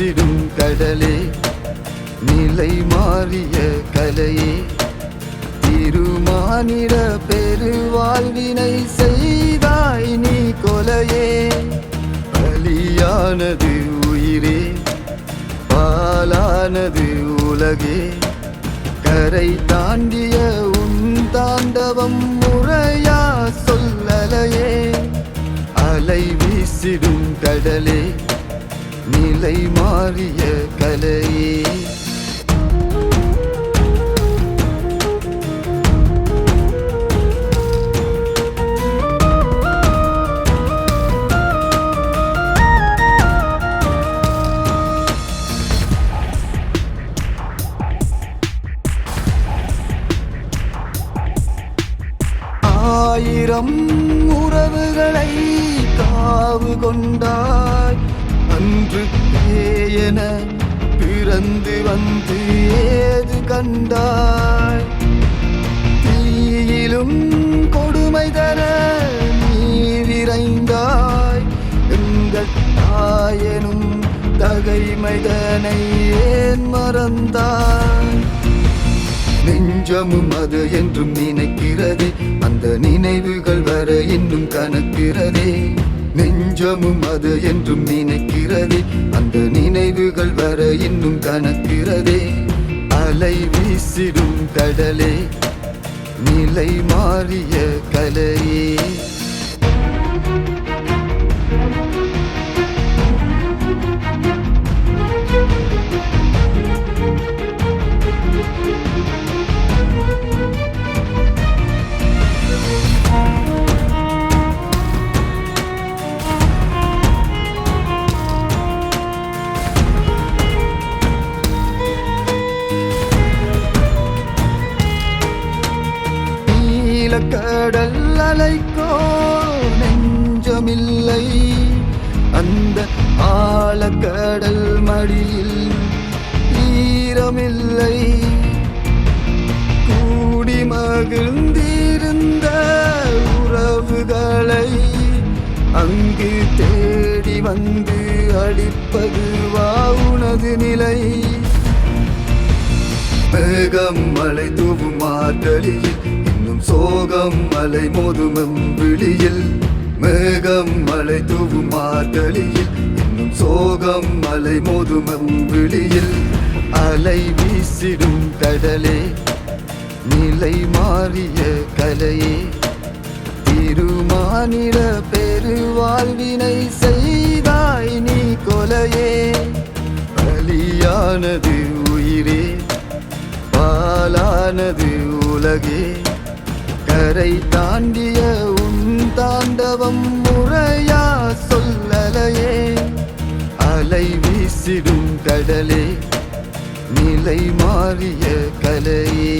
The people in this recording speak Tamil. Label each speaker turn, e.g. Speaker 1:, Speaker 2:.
Speaker 1: வீசிடும் கடலே, நிலை மாறிய கலையே, திருமானிட பெருவாழ்வினை செய்தாய் நீ கொலையே. பலியானது உயிரே, பாலானது உலகே, கரை தாண்டிய உன் தாண்டவம் முறையா சொல்லலையே. அலை வீசிடும் கடலே, நிலை மாறிய கலையே. ஆயிரம் உறவுகளை காவு கொண்டாய், அன்று ஏயென பிறந்து வந்து ஏது கண்டாய். தீயிலும் கொடுமை தர நீ விரைந்தாய், எங்கள் தாயனும் தகைமைதனை ஏன் மறந்தாய். நெஞ்சமும் அது என்றும் நினைக்கிறதே, அந்த நினைவுகள் வர இன்னும் கணக்கிறதே. நெஞ்சமும் அது என்றும் நினைக்கிறதே, அந்த நினைவுகள் வர இன்னும் கணக்கிறதே. அலை வீசிடும் கடலே, நிலை மாறிய கலையே. கடல் அலைக்கோ நெஞ்சமில்லை, அந்த ஆழக்கடல் மடியில் ஈரமில்லை. கூடி மகிழ்ந்திருந்த உறவுகளை அங்கு தேடி வந்து அடிப்பது உனது நிலை. மேகம் மலை தூவும் மார்கழியில், இன்னும் சோகம் மலை மோதும் விழியில். மேகம் மலை தூவும் மார்கழியில், இன்னும் சோகம் மலை மோதும் விழியில். அலை வீசிடும் கடலே, நிலை மாறிய கலையே, திருமானிட பெருவாழ்வினை செய்தாய் நீ கொலையே. பலியானது உயிரே, பாலானது உலகே, கரை தாண்டிய உன் தாண்டவம் முறையா சொல்லலையே. அலை வீசிடும் கடலே, நிலை மாறிய கலையே.